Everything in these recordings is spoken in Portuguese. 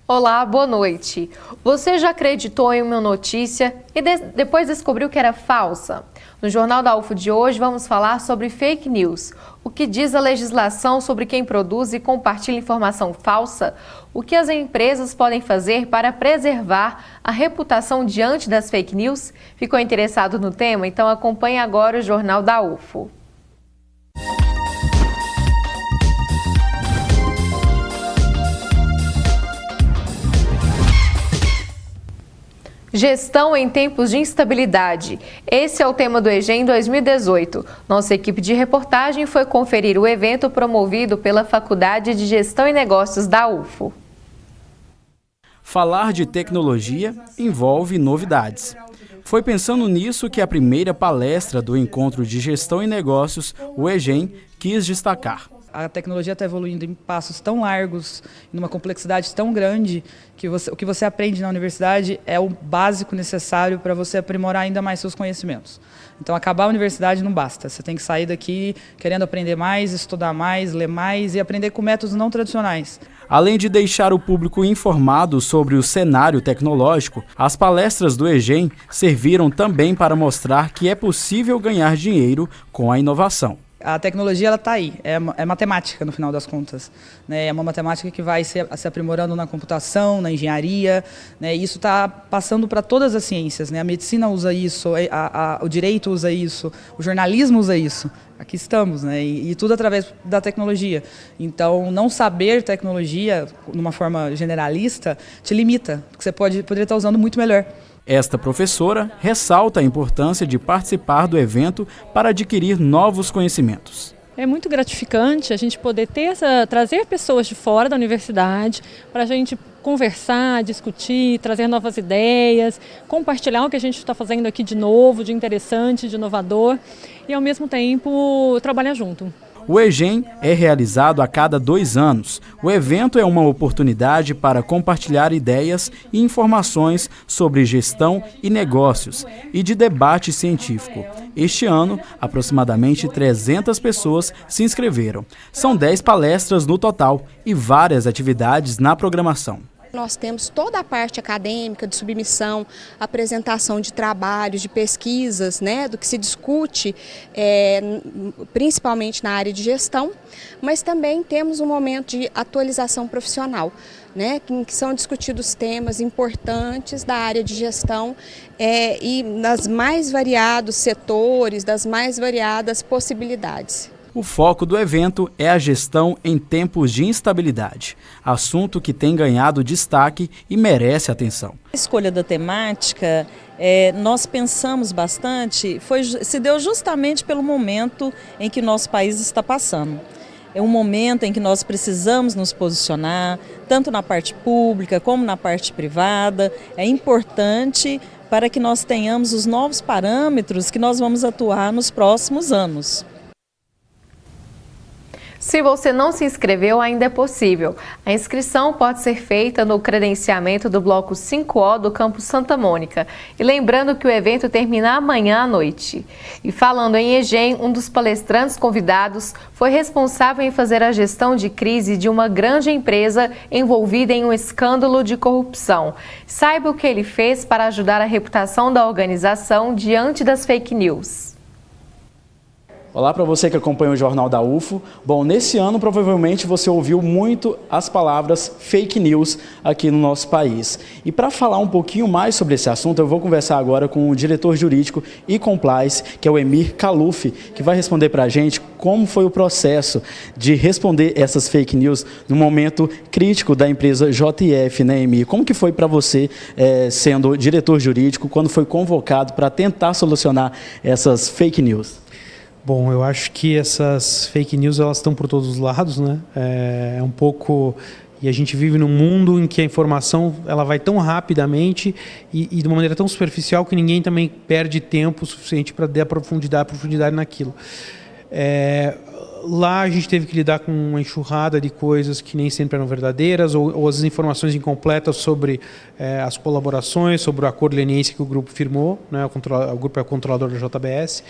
Olá, boa noite. Você já acreditou em uma notícia e depois descobriu que era falsa? No Jornal da UFO de hoje vamos falar sobre fake news. O que diz a legislação sobre quem produz e compartilha informação falsa? O que as empresas podem fazer para preservar a reputação diante das fake news? Ficou interessado no tema? Então acompanhe agora o Jornal da UFO. Gestão em tempos de instabilidade. Esse é o tema do EGEM 2018. Nossa equipe de reportagem foi conferir o evento promovido pela Faculdade de Gestão e Negócios da UFO. Falar de tecnologia envolve novidades. Foi pensando nisso que a primeira palestra do Encontro de Gestão e Negócios, o EGEM, quis destacar. A tecnologia está evoluindo em passos tão largos, numa complexidade tão grande, que o que você aprende na universidade é o básico necessário para você aprimorar ainda mais seus conhecimentos. Então, acabar a universidade não basta. Você tem que sair daqui querendo aprender mais, estudar mais, ler mais e aprender com métodos não tradicionais. Além de deixar o público informado sobre o cenário tecnológico, as palestras do EGEM serviram também para mostrar que é possível ganhar dinheiro com a inovação. A tecnologia ela está aí, é matemática no final das contas, né? É uma matemática que vai se aprimorando na computação, na engenharia, né? Isso está passando para todas as ciências, né? A medicina usa isso, o direito usa isso, o jornalismo usa isso. Aqui estamos, né? E tudo através da tecnologia. Então, não saber tecnologia, de uma forma generalista, te limita, porque você poderia estar usando muito melhor. Esta professora ressalta a importância de participar do evento para adquirir novos conhecimentos. É muito gratificante a gente poder trazer pessoas de fora da universidade para a gente conversar, discutir, trazer novas ideias, compartilhar o que a gente está fazendo aqui de novo, de interessante, de inovador e ao mesmo tempo trabalhar junto. O EGEM é realizado a cada 2 anos. O evento é uma oportunidade para compartilhar ideias e informações sobre gestão e negócios e de debate científico. Este ano, aproximadamente 300 pessoas se inscreveram. São 10 palestras no total e várias atividades na programação. Nós temos toda a parte acadêmica de submissão, apresentação de trabalhos, de pesquisas, né, do que se discute, principalmente na área de gestão, mas também temos um momento de atualização profissional, né, que são discutidos temas importantes da área de gestão e nas mais variados setores, das mais variadas possibilidades. O foco do evento é a gestão em tempos de instabilidade, assunto que tem ganhado destaque e merece atenção. A escolha da temática, nós pensamos bastante, se deu justamente pelo momento em que nosso país está passando. É um momento em que nós precisamos nos posicionar, tanto na parte pública como na parte privada. É importante para que nós tenhamos os novos parâmetros que nós vamos atuar nos próximos anos. Se você não se inscreveu, ainda é possível. A inscrição pode ser feita no credenciamento do Bloco 5O do Campus Santa Mônica. E lembrando que o evento termina amanhã à noite. E falando em EGEM, um dos palestrantes convidados foi responsável em fazer a gestão de crise de uma grande empresa envolvida em um escândalo de corrupção. Saiba o que ele fez para ajudar a reputação da organização diante das fake news. Olá para você que acompanha o Jornal da UFO. Bom, nesse ano provavelmente você ouviu muito as palavras fake news aqui no nosso país. E para falar um pouquinho mais sobre esse assunto, eu vou conversar agora com o diretor jurídico e compliance, que é o Emir Khaluf, que vai responder para a gente como foi o processo de responder essas fake news no momento crítico da empresa JF, né, Emir? Como que foi para você, sendo diretor jurídico, quando foi convocado para tentar solucionar essas fake news? Bom, eu acho que essas fake news elas estão por todos os lados, né? É um pouco... E a gente vive num mundo em que a informação ela vai tão rapidamente e de uma maneira tão superficial que ninguém também perde tempo suficiente para dar profundidade naquilo. Lá a gente teve que lidar com uma enxurrada de coisas que nem sempre eram verdadeiras ou as informações incompletas sobre as colaborações, sobre o acordo leniense que o grupo firmou, né? O grupo é o controlador da JBS.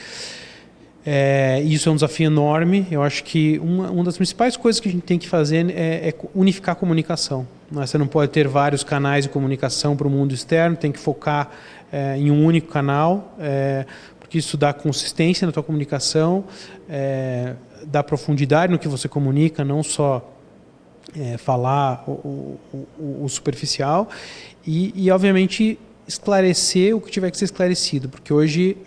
Isso é um desafio enorme. Eu acho que uma das principais coisas que a gente tem que fazer é unificar a comunicação. Você não pode ter vários canais de comunicação para o mundo externo, tem que focar em um único canal, porque isso dá consistência na tua comunicação, dá profundidade no que você comunica, não só falar o superficial e, obviamente, esclarecer o que tiver que ser esclarecido, porque hoje,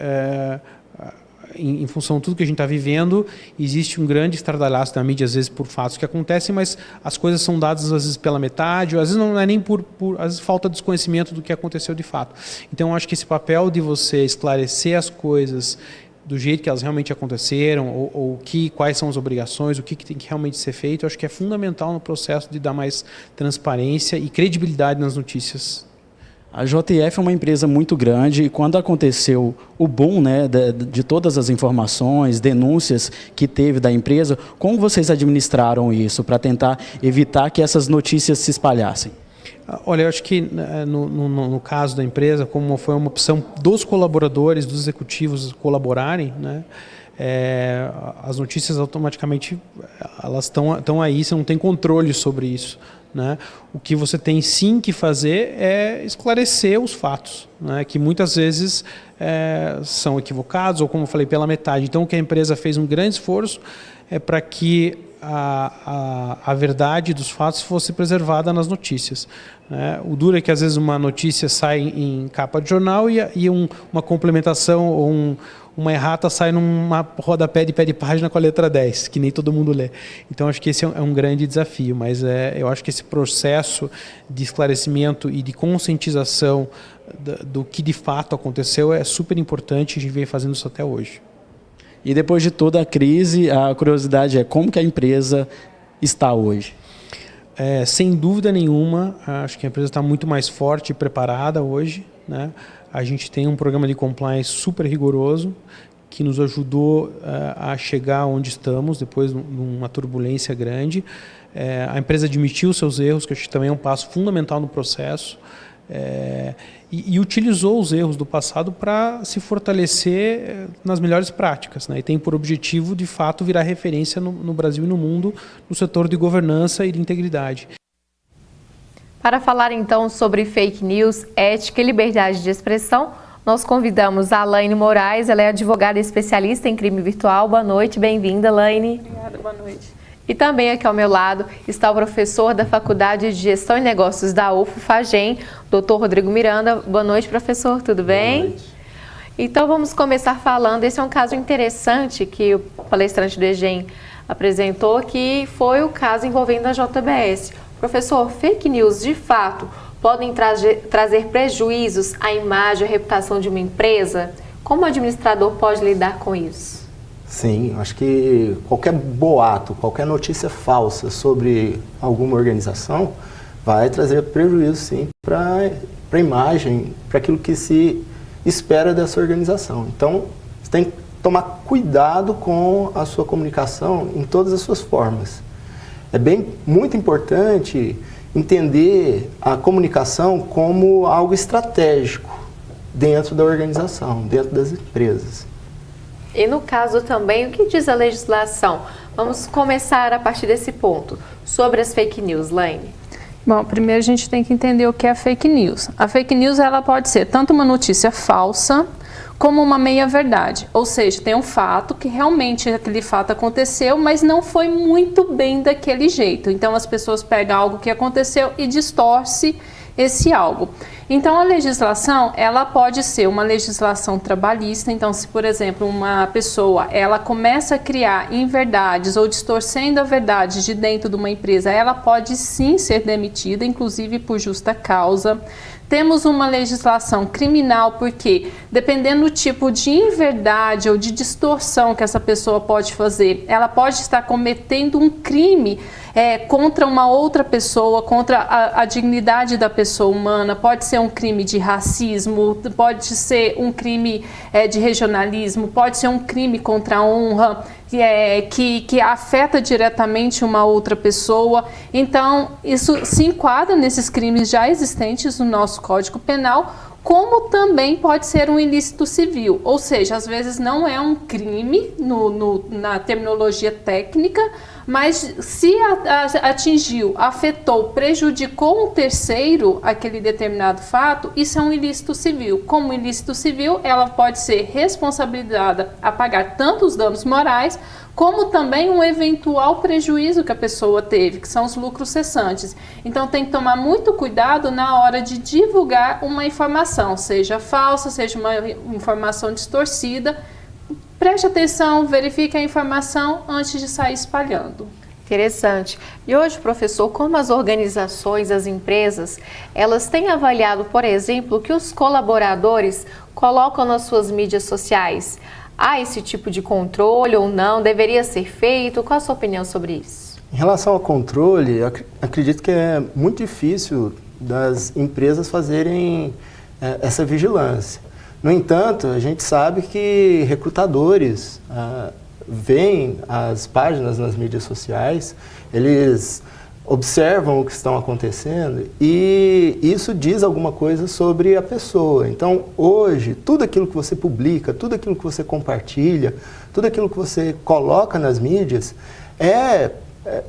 em função de tudo que a gente está vivendo, existe um grande estardalhaço da mídia, às vezes por fatos que acontecem, mas as coisas são dadas às vezes pela metade, ou às vezes não é nem às vezes falta desconhecimento do que aconteceu de fato. Então, eu acho que esse papel de você esclarecer as coisas do jeito que elas realmente aconteceram, ou quais são as obrigações, o que tem que realmente ser feito, eu acho que é fundamental no processo de dar mais transparência e credibilidade nas notícias. A JF é uma empresa muito grande e quando aconteceu o boom, né, de todas as informações, denúncias que teve da empresa, como vocês administraram isso para tentar evitar que essas notícias se espalhassem? Olha, eu acho que no caso da empresa, como foi uma opção dos colaboradores, dos executivos colaborarem, né, as notícias automaticamente elas estão aí, você não tem controle sobre isso. Né? O que você tem sim que fazer é esclarecer os fatos, né? Que muitas vezes são equivocados ou, como eu falei, pela metade. Então, o que a empresa fez um grande esforço é para que a verdade dos fatos fosse preservada nas notícias. Né? O duro é que às vezes uma notícia sai em capa de jornal e uma complementação ou uma errata sai numa rodapé de pé de página com a letra 10, que nem todo mundo lê. Então, acho que esse é um grande desafio, mas eu acho que esse processo de esclarecimento e de conscientização do que de fato aconteceu é super importante, a gente vem fazendo isso até hoje. E depois de toda a crise, a curiosidade é como que a empresa está hoje? Sem dúvida nenhuma, acho que a empresa está muito mais forte e preparada hoje, né? A gente tem um programa de compliance super rigoroso que nos ajudou a chegar onde estamos depois de uma turbulência grande. A empresa admitiu seus erros, que acho que também é um passo fundamental no processo, e utilizou os erros do passado para se fortalecer nas melhores práticas, né? E tem por objetivo, de fato, virar referência no Brasil e no mundo no setor de governança e de integridade. Para falar então sobre fake news, ética e liberdade de expressão, nós convidamos a Laine Moraes, ela é advogada especialista em crime virtual. Boa noite, bem-vinda, Laine. Obrigada, boa noite. E também aqui ao meu lado está o professor da Faculdade de Gestão e Negócios da UFO, FAGEM, Dr. Rodrigo Miranda. Boa noite, professor, tudo bem? Boa noite. Então vamos começar falando, esse é um caso interessante que o palestrante do EGEM apresentou, que foi o caso envolvendo a JBS. Professor, fake news de fato podem trazer prejuízos à imagem e à reputação de uma empresa? Como o administrador pode lidar com isso? Sim, acho que qualquer boato, qualquer notícia falsa sobre alguma organização vai trazer prejuízo, sim, para a imagem, para aquilo que se espera dessa organização. Então, você tem que tomar cuidado com a sua comunicação em todas as suas formas. É muito importante entender a comunicação como algo estratégico dentro da organização, dentro das empresas. E no caso também, o que diz a legislação? Vamos começar a partir desse ponto, sobre as fake news, Laine. Bom, primeiro a gente tem que entender o que é fake news. A fake news ela pode ser tanto uma notícia falsa, como uma meia-verdade, ou seja, tem um fato que realmente aquele fato aconteceu, mas não foi muito bem daquele jeito. Então as pessoas pegam algo que aconteceu e distorce esse algo. Então a legislação, ela pode ser uma legislação trabalhista. Então, se por exemplo uma pessoa ela começa a criar inverdades ou distorcendo a verdade de dentro de uma empresa, ela pode sim ser demitida, inclusive por justa causa. Temos uma legislação criminal porque, dependendo do tipo de inverdade ou de distorção que essa pessoa pode fazer, ela pode estar cometendo um crime contra uma outra pessoa, contra a dignidade da pessoa humana. Pode ser um crime de racismo, pode ser um crime de regionalismo, pode ser um crime contra a honra, que afeta diretamente uma outra pessoa. Então, isso se enquadra nesses crimes já existentes no nosso Código Penal, como também pode ser um ilícito civil, ou seja, às vezes não é um crime na terminologia técnica, mas se atingiu, afetou, prejudicou um terceiro aquele determinado fato, isso é um ilícito civil. Como ilícito civil, ela pode ser responsabilizada a pagar tanto os danos morais, como também um eventual prejuízo que a pessoa teve, que são os lucros cessantes. Então tem que tomar muito cuidado na hora de divulgar uma informação, seja falsa, seja uma informação distorcida. Preste atenção, verifique a informação antes de sair espalhando. Interessante. E hoje, professor, como as organizações, as empresas, elas têm avaliado, por exemplo, o que os colaboradores colocam nas suas mídias sociais? Há esse tipo de controle ou não? Deveria ser feito? Qual a sua opinião sobre isso? Em relação ao controle, eu acredito que é muito difícil das empresas fazerem essa vigilância. No entanto, a gente sabe que recrutadores veem as páginas nas mídias sociais, eles observam o que estão acontecendo e isso diz alguma coisa sobre a pessoa. Então, hoje, tudo aquilo que você publica, tudo aquilo que você compartilha, tudo aquilo que você coloca nas mídias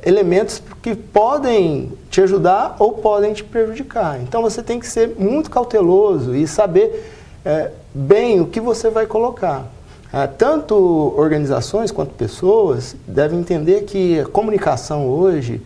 elementos que podem te ajudar ou podem te prejudicar. Então, você tem que ser muito cauteloso e saber bem o que você vai colocar. Tanto organizações quanto pessoas devem entender que a comunicação hoje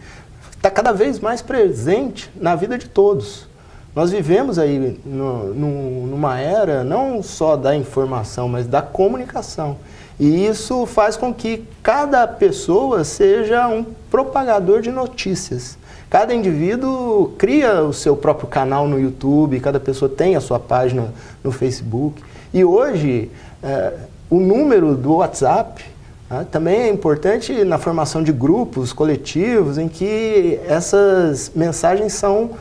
está cada vez mais presente na vida de todos. Nós vivemos aí numa era não só da informação, mas da comunicação. E isso faz com que cada pessoa seja um propagador de notícias. Cada indivíduo cria o seu próprio canal no YouTube, cada pessoa tem a sua página no Facebook. E hoje, o número do WhatsApp também é importante na formação de grupos coletivos em que essas mensagens são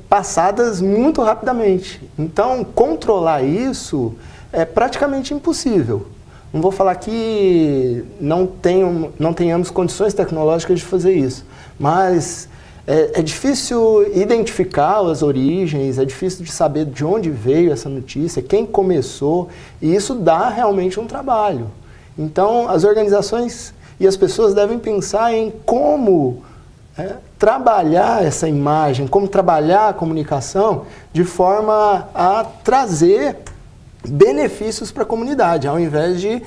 passadas muito rapidamente. Então, controlar isso é praticamente impossível. Não vou falar que não tenhamos condições tecnológicas de fazer isso, mas é difícil identificar as origens, é difícil de saber de onde veio essa notícia, quem começou, e isso dá realmente um trabalho. Então, as organizações e as pessoas devem pensar em como trabalhar essa imagem, como trabalhar a comunicação de forma a trazer benefícios para a comunidade, ao invés de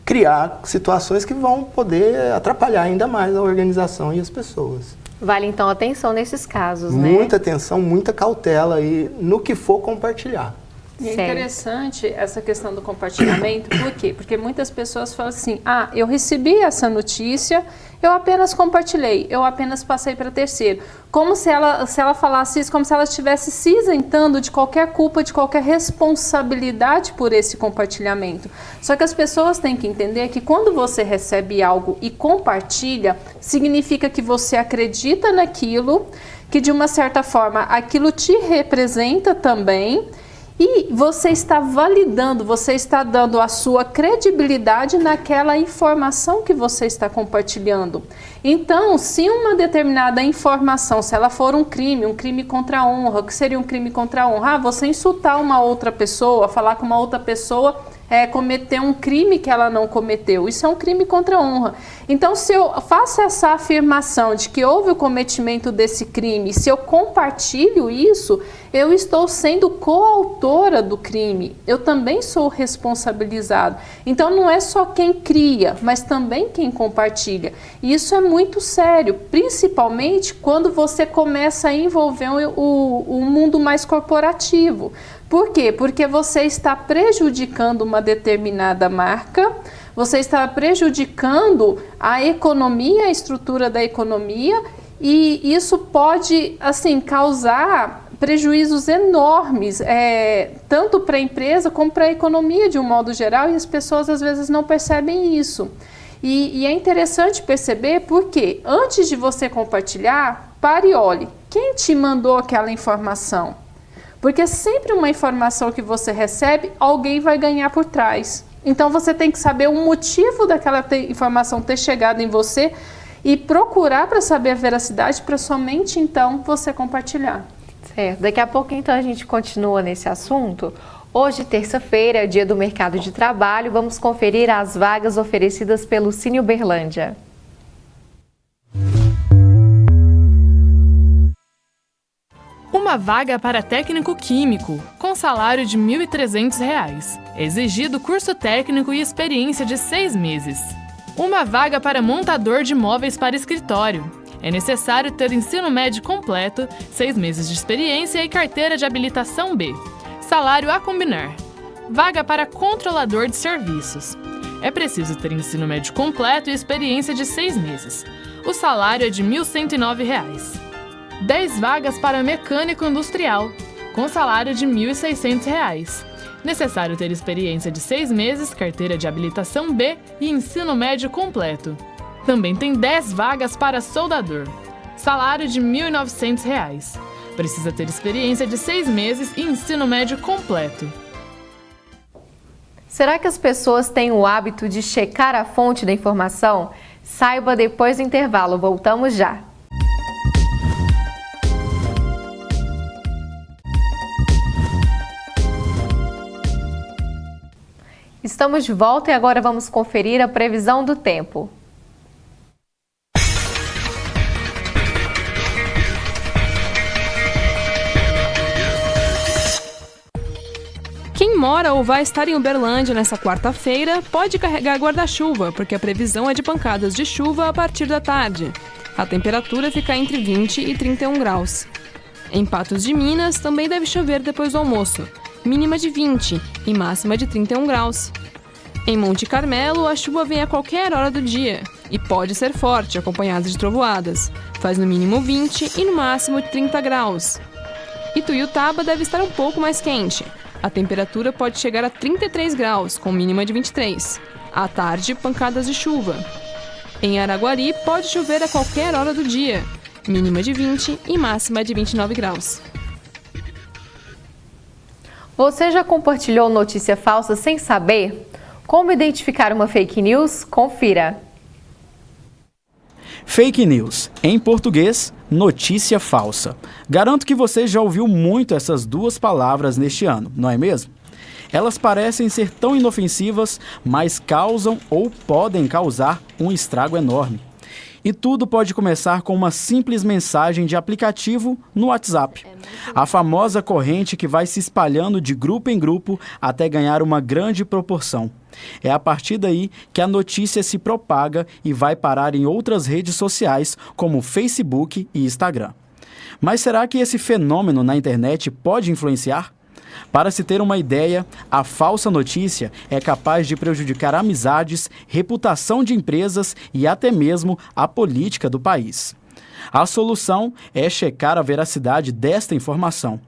criar situações que vão poder atrapalhar ainda mais a organização e as pessoas. Vale, então, atenção nesses casos, né? Muita atenção, muita cautela aí no que for compartilhar. E é interessante essa questão do compartilhamento, por quê? Porque muitas pessoas falam assim, eu recebi essa notícia, eu apenas compartilhei, eu apenas passei para terceiro. Como se ela falasse isso, como se ela estivesse se isentando de qualquer culpa, de qualquer responsabilidade por esse compartilhamento. Só que as pessoas têm que entender que quando você recebe algo e compartilha, significa que você acredita naquilo, que de uma certa forma aquilo te representa também, e você está validando, você está dando a sua credibilidade naquela informação que você está compartilhando. Então, se uma determinada informação, se ela for um crime contra a honra, o que seria um crime contra a honra? Você insultar uma outra pessoa, falar com uma outra pessoa, cometer um crime que ela não cometeu. Isso é um crime contra a honra. Então, se eu faço essa afirmação de que houve o cometimento desse crime, se eu compartilho isso, eu estou sendo coautora do crime. Eu também sou responsabilizado. Então, não é só quem cria, mas também quem compartilha. E isso é muito sério, principalmente quando você começa a envolver o mundo mais corporativo. Por quê? Porque você está prejudicando uma determinada marca, você está prejudicando a economia, a estrutura da economia, e isso pode, assim, causar prejuízos enormes, tanto para a empresa como para a economia de um modo geral, e as pessoas às vezes não percebem isso. E é interessante perceber porque antes de você compartilhar, pare e olhe, quem te mandou aquela informação? Porque sempre uma informação que você recebe, alguém vai ganhar por trás. Então você tem que saber o motivo daquela informação ter chegado em você e procurar para saber a veracidade para somente então você compartilhar. Certo. Daqui a pouco, então, a gente continua nesse assunto. Hoje, terça-feira, é dia do mercado de trabalho. Vamos conferir as vagas oferecidas pelo Cine Uberlândia. Uma vaga para técnico químico, com salário de R$ 1.300. Exigido curso técnico e experiência de 6 meses. Uma vaga para montador de móveis para escritório. É necessário ter ensino médio completo, 6 meses de experiência e carteira de habilitação B. Salário a combinar. Vaga para controlador de serviços. É preciso ter ensino médio completo e experiência de 6 meses. O salário é de R$ 1.109. 10 vagas para mecânico industrial, com salário de R$ 1.600. Necessário ter experiência de 6 meses, carteira de habilitação B e ensino médio completo. Também tem 10 vagas para soldador, salário de R$ 1.900. Precisa ter experiência de 6 meses e ensino médio completo. Será que as pessoas têm o hábito de checar a fonte da informação? Saiba depois do intervalo, voltamos já. Estamos de volta e agora vamos conferir a previsão do tempo. Quem mora ou vai estar em Uberlândia nesta quarta-feira pode carregar guarda-chuva, porque a previsão é de pancadas de chuva a partir da tarde. A temperatura fica entre 20 e 31 graus. Em Patos de Minas também deve chover depois do almoço, mínima de 20 e máxima de 31 graus. Em Monte Carmelo, a chuva vem a qualquer hora do dia e pode ser forte, acompanhada de trovoadas. Faz no mínimo 20 e no máximo 30 graus. Ituiutaba deve estar um pouco mais quente. A temperatura pode chegar a 33 graus, com mínima de 23. À tarde, pancadas de chuva. Em Araguari, pode chover a qualquer hora do dia, mínima de 20 e máxima de 29 graus. Você já compartilhou notícia falsa sem saber? Como identificar uma fake news? Confira. Fake news, em português, notícia falsa. Garanto que você já ouviu muito essas duas palavras neste ano, não é mesmo? Elas parecem ser tão inofensivas, mas causam ou podem causar um estrago enorme. E tudo pode começar com uma simples mensagem de aplicativo no WhatsApp. A famosa corrente que vai se espalhando de grupo em grupo até ganhar uma grande proporção. É a partir daí que a notícia se propaga e vai parar em outras redes sociais, como Facebook e Instagram. Mas será que esse fenômeno na internet pode influenciar? Para se ter uma ideia, a falsa notícia é capaz de prejudicar amizades, reputação de empresas e até mesmo a política do país. A solução é checar a veracidade desta informação.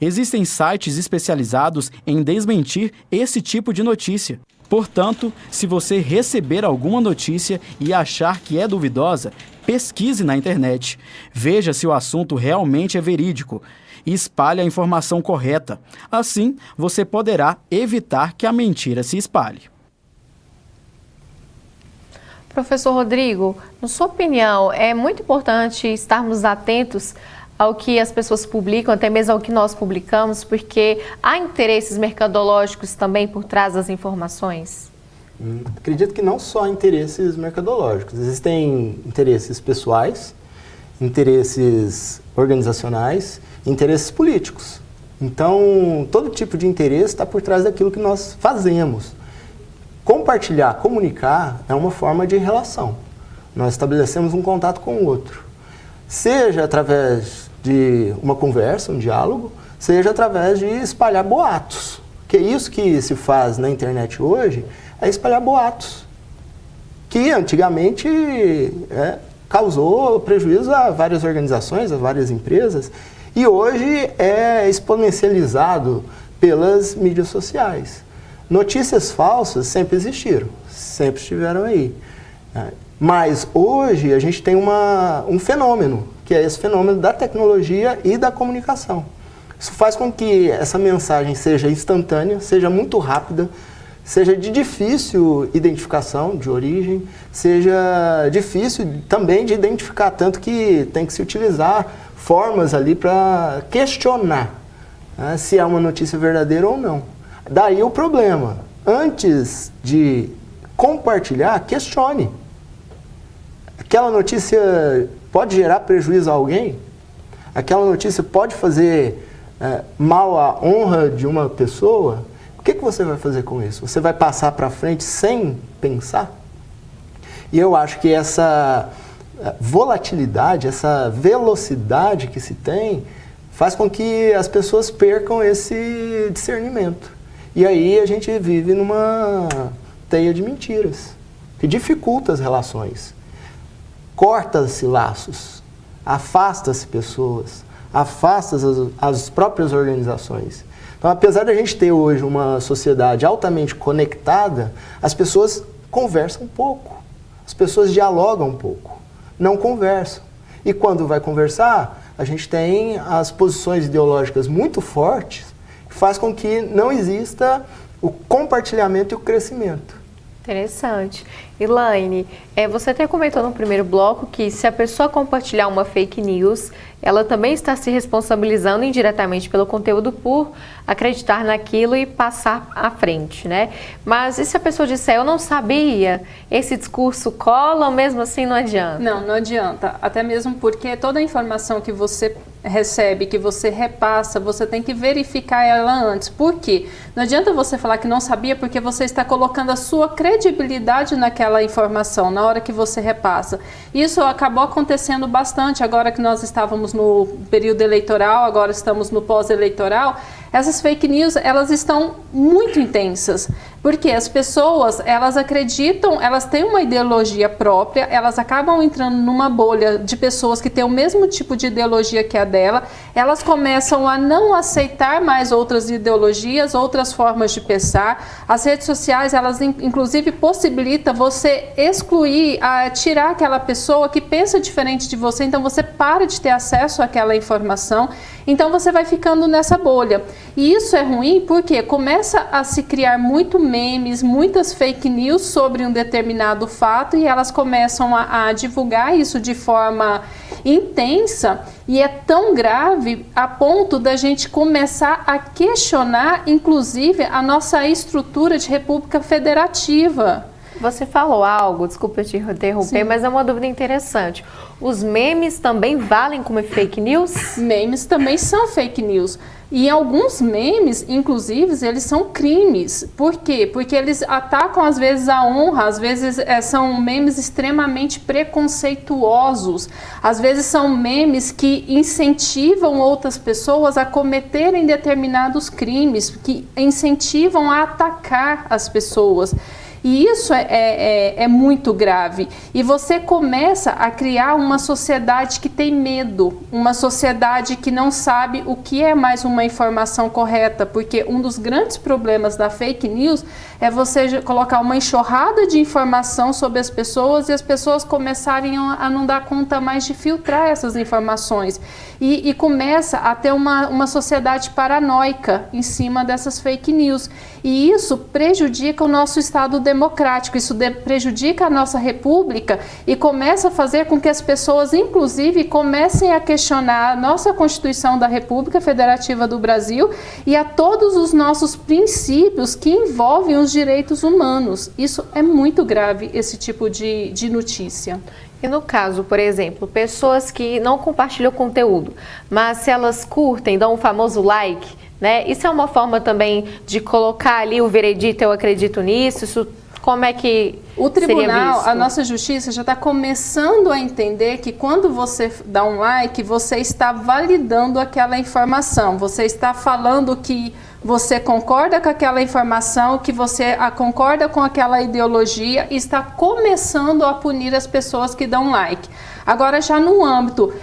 Existem sites especializados em desmentir esse tipo de notícia. Portanto, se você receber alguma notícia e achar que é duvidosa, pesquise na internet. Veja se o assunto realmente é verídico e espalhe a informação correta. Assim, você poderá evitar que a mentira se espalhe. Professor Rodrigo, na sua opinião, é muito importante estarmos atentos ao que as pessoas publicam, até mesmo ao que nós publicamos, porque há interesses mercadológicos também por trás das informações? Acredito que não só interesses mercadológicos, existem interesses pessoais, interesses organizacionais, interesses políticos. Então, todo tipo de interesse está por trás daquilo que nós fazemos. Compartilhar, comunicar é uma forma de relação. Nós estabelecemos um contato com o outro. Seja através de uma conversa, um diálogo, seja através de espalhar boatos. Que é isso que se faz na internet hoje, é espalhar boatos. Que antigamente causou prejuízo a várias organizações, a várias empresas, e hoje é exponencializado pelas mídias sociais. Notícias falsas sempre existiram, sempre estiveram aí. Mas hoje a gente tem um fenômeno, que é esse fenômeno da tecnologia e da comunicação. Isso faz com que essa mensagem seja instantânea, seja muito rápida, seja de difícil identificação de origem, seja difícil também de identificar, tanto que tem que se utilizar formas ali para questionar, né, se é uma notícia verdadeira ou não. Daí o problema. Antes de compartilhar, questione. Aquela notícia pode gerar prejuízo a alguém? Aquela notícia pode fazer mal à honra de uma pessoa? O que você vai fazer com isso? Você vai passar para frente sem pensar? E eu acho que essa volatilidade, essa velocidade que se tem, faz com que as pessoas percam esse discernimento. E aí a gente vive numa teia de mentiras, que dificulta as relações, corta-se laços, afasta-se pessoas, afasta as próprias organizações. Então, apesar de a gente ter hoje uma sociedade altamente conectada, as pessoas conversam pouco, as pessoas dialogam pouco, não conversam. E quando vai conversar, a gente tem as posições ideológicas muito fortes, que faz com que não exista o compartilhamento e o crescimento. Interessante. Elaine, você até comentou no primeiro bloco que se a pessoa compartilhar uma fake news, ela também está se responsabilizando indiretamente pelo conteúdo por acreditar naquilo e passar à frente, né? Mas e se a pessoa disser, eu não sabia, esse discurso cola ou mesmo assim não adianta? Não adianta. Até mesmo porque toda a informação que você recebe, que você repassa, você tem que verificar ela antes. Por quê? Não adianta você falar que não sabia porque você está colocando a sua credibilidade naquela informação, na hora que você repassa. Isso acabou acontecendo bastante agora que nós estávamos no período eleitoral, agora estamos no pós-eleitoral. Essas fake news, elas estão muito intensas, porque as pessoas, elas acreditam, elas têm uma ideologia própria, elas acabam entrando numa bolha de pessoas que têm o mesmo tipo de ideologia que a dela, elas começam a não aceitar mais outras ideologias, outras formas de pensar. As redes sociais, elas inclusive possibilitam você excluir, tirar aquela pessoa que pensa diferente de você, então você para de ter acesso àquela informação, então você vai ficando nessa bolha. E isso é ruim porque começa a se criar muito memes, muitas fake news sobre um determinado fato e elas começam a divulgar isso de forma intensa e é tão grave a ponto da gente começar a questionar, inclusive, a nossa estrutura de república federativa. Você falou algo, desculpa te interromper, mas é uma dúvida interessante. Os memes também valem como fake news? Memes também são fake news. E alguns memes, inclusive, eles são crimes. Por quê? Porque eles atacam, às vezes, a honra, às vezes são memes extremamente preconceituosos, às vezes são memes que incentivam outras pessoas a cometerem determinados crimes, que incentivam a atacar as pessoas. E isso é muito grave. E você começa a criar uma sociedade que tem medo, uma sociedade que não sabe o que é mais uma informação correta, porque um dos grandes problemas da fake news é você colocar uma enxurrada de informação sobre as pessoas e as pessoas começarem a não dar conta mais de filtrar essas informações. E começa a ter uma sociedade paranoica em cima dessas fake news. E isso prejudica o nosso Estado democrático, isso prejudica a nossa república e começa a fazer com que as pessoas, inclusive, comecem a questionar a nossa Constituição da República Federativa do Brasil e a todos os nossos princípios que envolvem os direitos humanos. Isso é muito grave, esse tipo de notícia. E no caso, por exemplo, pessoas que não compartilham conteúdo, mas se elas curtem, dão o famoso like, né? Isso é uma forma também de colocar ali o veredito, eu acredito nisso, isso como é que o tribunal, a nossa justiça já está começando a entender que quando você dá um like, você está validando aquela informação, você está falando que você concorda com aquela informação, que você concorda com aquela ideologia e está começando a punir as pessoas que dão like. Agora, já no âmbito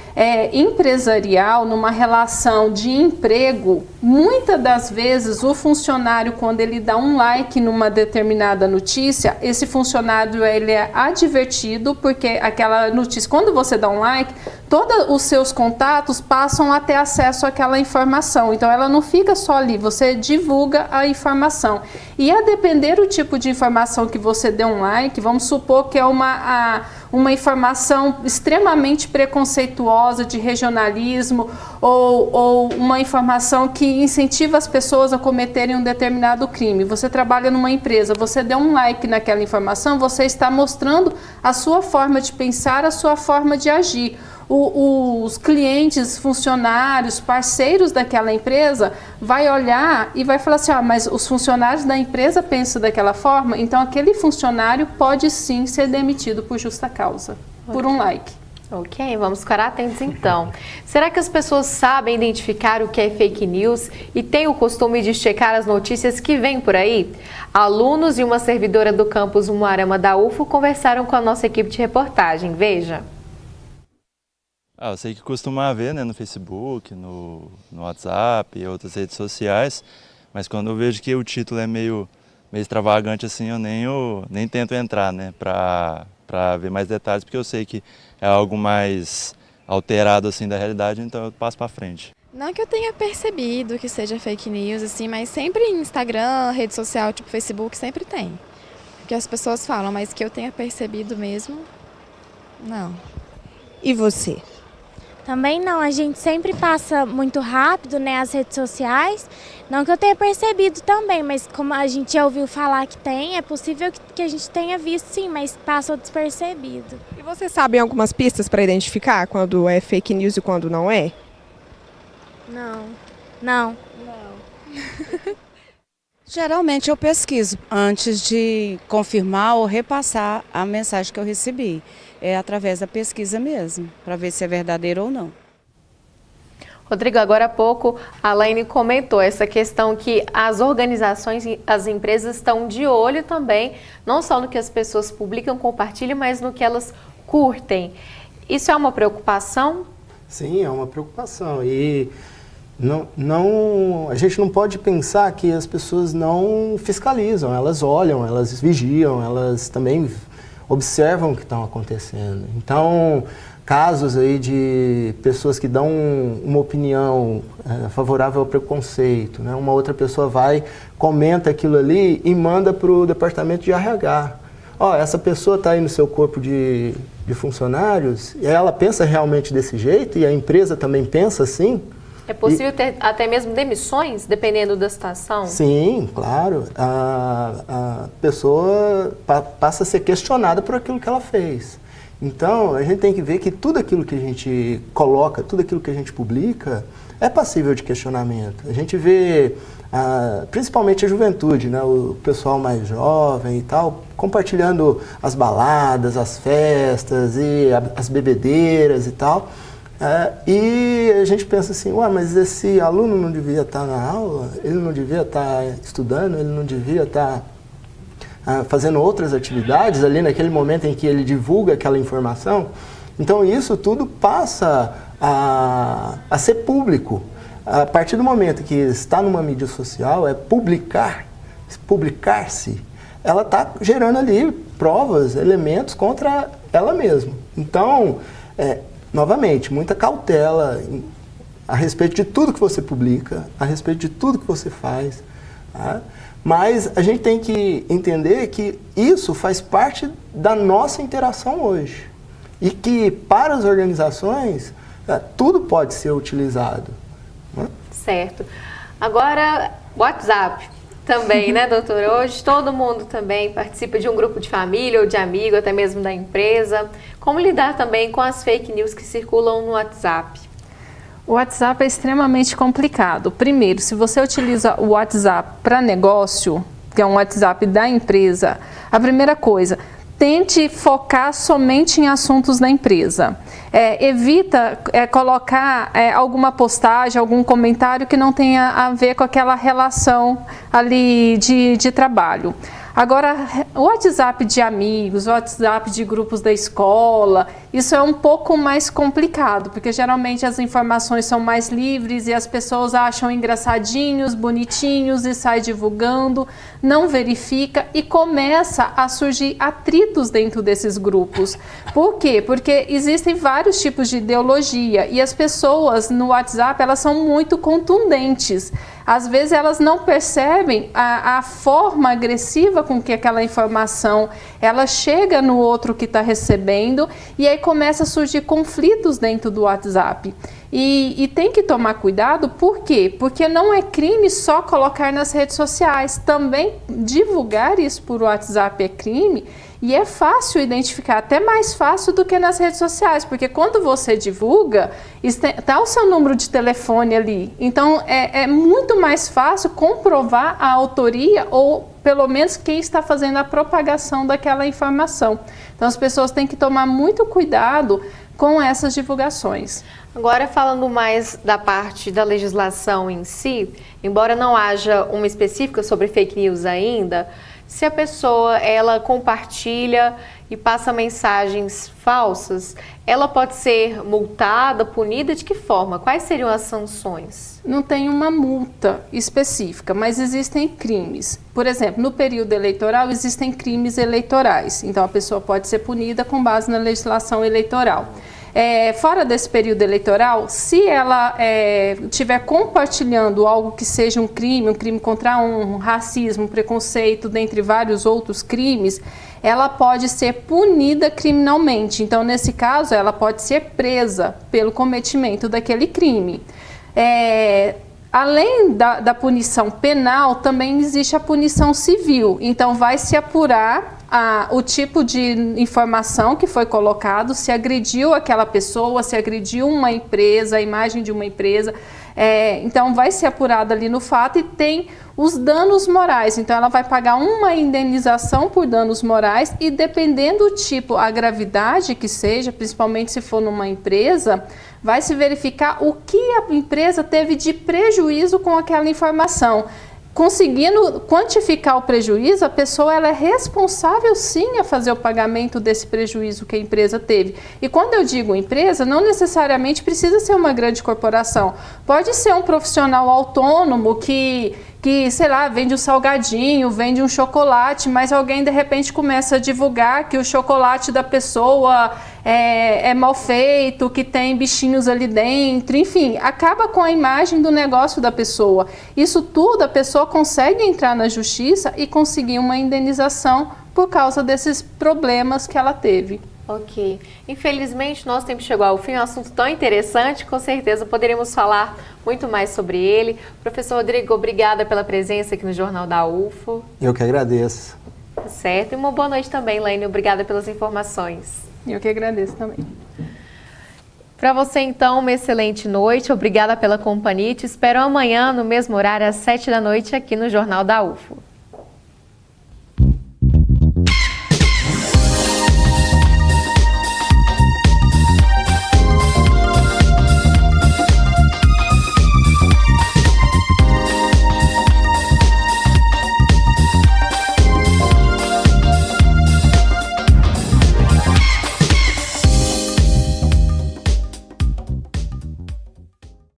empresarial, numa relação de emprego, muitas das vezes o funcionário, quando ele dá um like numa determinada notícia, esse funcionário ele é advertido, porque aquela notícia, quando você dá um like, todos os seus contatos passam a ter acesso àquela informação. Então, ela não fica só ali, você divulga a informação. E a depender do tipo de informação que você deu um like, vamos supor que é uma informação extremamente preconceituosa de regionalismo ou uma informação que incentiva as pessoas a cometerem um determinado crime. Você trabalha numa empresa, você deu um like naquela informação, você está mostrando a sua forma de pensar, a sua forma de agir. Os clientes, funcionários, parceiros daquela empresa vai olhar e vai falar assim, mas os funcionários da empresa pensam daquela forma, então aquele funcionário pode sim ser demitido por justa causa, por um like. Ok, vamos ficar atentos então. Será que as pessoas sabem identificar o que é fake news e têm o costume de checar as notícias que vêm por aí? Alunos e uma servidora do campus Umuarama da UFO conversaram com a nossa equipe de reportagem. Veja. Eu sei que costuma haver, né, no Facebook, no WhatsApp e outras redes sociais, mas quando eu vejo que o título é meio extravagante assim, eu nem tento entrar, né, para ver mais detalhes, porque eu sei que é algo mais alterado assim da realidade, então eu passo para frente. Não que eu tenha percebido que seja fake news, assim, mas sempre em Instagram, rede social, tipo Facebook, sempre tem. Porque as pessoas falam, mas que eu tenha percebido mesmo, não. E você? Também não, a gente sempre passa muito rápido, né, as redes sociais. Não que eu tenha percebido também, mas como a gente já ouviu falar que tem, é possível que a gente tenha visto sim, mas passou despercebido. E você sabe algumas pistas para identificar quando é fake news e quando não é? Não. Geralmente eu pesquiso antes de confirmar ou repassar a mensagem que eu recebi. É através da pesquisa mesmo, para ver se é verdadeiro ou não. Rodrigo, agora há pouco a Laine comentou essa questão que as organizações e as empresas estão de olho também, não só no que as pessoas publicam, compartilham, mas no que elas curtem. Isso é uma preocupação? Sim, é uma preocupação. E a gente não pode pensar que as pessoas não fiscalizam, elas olham, elas vigiam, elas também observam o que está acontecendo. Então, casos aí de pessoas que dão uma opinião favorável ao preconceito, né? Uma outra pessoa vai, comenta aquilo ali e manda para o departamento de RH. Essa pessoa está aí no seu corpo de funcionários, e ela pensa realmente desse jeito e a empresa também pensa assim. É possível ter até mesmo demissões, dependendo da situação? Sim, claro. A pessoa passa a ser questionada por aquilo que ela fez. Então, a gente tem que ver que tudo aquilo que a gente coloca, tudo aquilo que a gente publica, é passível de questionamento. A gente vê, principalmente a juventude, né, o pessoal mais jovem e tal, compartilhando as baladas, as festas e as bebedeiras e tal. E a gente pensa assim, mas esse aluno não devia estar na aula, ele não devia estar estudando, ele não devia estar fazendo outras atividades ali naquele momento em que ele divulga aquela informação. Então isso tudo passa a ser público. A partir do momento que está numa mídia social, publicar-se, ela está gerando ali provas, elementos contra ela mesma. Então, novamente, muita cautela a respeito de tudo que você publica, a respeito de tudo que você faz. Tá? Mas a gente tem que entender que isso faz parte da nossa interação hoje. E que para as organizações, tudo pode ser utilizado. Né? Certo. Agora, WhatsApp também, né, doutora? Hoje todo mundo também participa de um grupo de família ou de amigo, até mesmo da empresa. Como lidar também com as fake news que circulam no WhatsApp? O WhatsApp é extremamente complicado. Primeiro, se você utiliza o WhatsApp para negócio, que é um WhatsApp da empresa, a primeira coisa, tente focar somente em assuntos da empresa. Evita colocar alguma postagem, algum comentário que não tenha a ver com aquela relação ali de trabalho. Agora, o WhatsApp de amigos, o WhatsApp de grupos da escola, isso é um pouco mais complicado, porque geralmente as informações são mais livres e as pessoas acham engraçadinhos, bonitinhos e sai divulgando, não verifica e começa a surgir atritos dentro desses grupos. Por quê? Porque existem vários tipos de ideologia e as pessoas no WhatsApp, elas são muito contundentes. Às vezes elas não percebem a forma agressiva com que aquela informação ela chega no outro que está recebendo e aí começa a surgir conflitos dentro do WhatsApp. E tem que tomar cuidado, por quê? Porque não é crime só colocar nas redes sociais, também divulgar isso por WhatsApp é crime. E é fácil identificar, até mais fácil do que nas redes sociais, porque quando você divulga, está o seu número de telefone ali. Então, é muito mais fácil comprovar a autoria ou, pelo menos, quem está fazendo a propagação daquela informação. Então, as pessoas têm que tomar muito cuidado com essas divulgações. Agora, falando mais da parte da legislação em si, embora não haja uma específica sobre fake news ainda, se a pessoa ela compartilha e passa mensagens falsas, ela pode ser multada, punida? De que forma? Quais seriam as sanções? Não tem uma multa específica, mas existem crimes. Por exemplo, no período eleitoral existem crimes eleitorais. Então a pessoa pode ser punida com base na legislação eleitoral. Fora desse período eleitoral, se ela estiver compartilhando algo que seja um crime contra a honra, um racismo, um preconceito, dentre vários outros crimes, ela pode ser punida criminalmente. Então, nesse caso, ela pode ser presa pelo cometimento daquele crime. Além da punição penal, também existe a punição civil. Então, vai se apurar o tipo de informação que foi colocado, se agrediu aquela pessoa, se agrediu uma empresa, a imagem de uma empresa. Então, vai ser apurado ali no fato e tem os danos morais. Então, ela vai pagar uma indenização por danos morais e, dependendo do tipo, a gravidade que seja, principalmente se for numa empresa, vai se verificar o que a empresa teve de prejuízo com aquela informação. Conseguindo quantificar o prejuízo, a pessoa ela é responsável sim a fazer o pagamento desse prejuízo que a empresa teve. E quando eu digo empresa, não necessariamente precisa ser uma grande corporação. Pode ser um profissional autônomo que sei lá, vende um salgadinho, vende um chocolate, mas alguém de repente começa a divulgar que o chocolate da pessoa é mal feito, que tem bichinhos ali dentro, enfim, acaba com a imagem do negócio da pessoa. Isso tudo a pessoa consegue entrar na justiça e conseguir uma indenização por causa desses problemas que ela teve. Ok. Infelizmente, nosso tempo chegou ao fim. É um assunto tão interessante, com certeza poderíamos falar muito mais sobre ele. Professor Rodrigo, obrigada pela presença aqui no Jornal da UFO. Eu que agradeço. Certo. E uma boa noite também, Laine. Obrigada pelas informações. Eu que agradeço também. Para você, então, uma excelente noite. Obrigada pela companhia. Te espero amanhã, no mesmo horário, às 7 da noite, aqui no Jornal da UFO.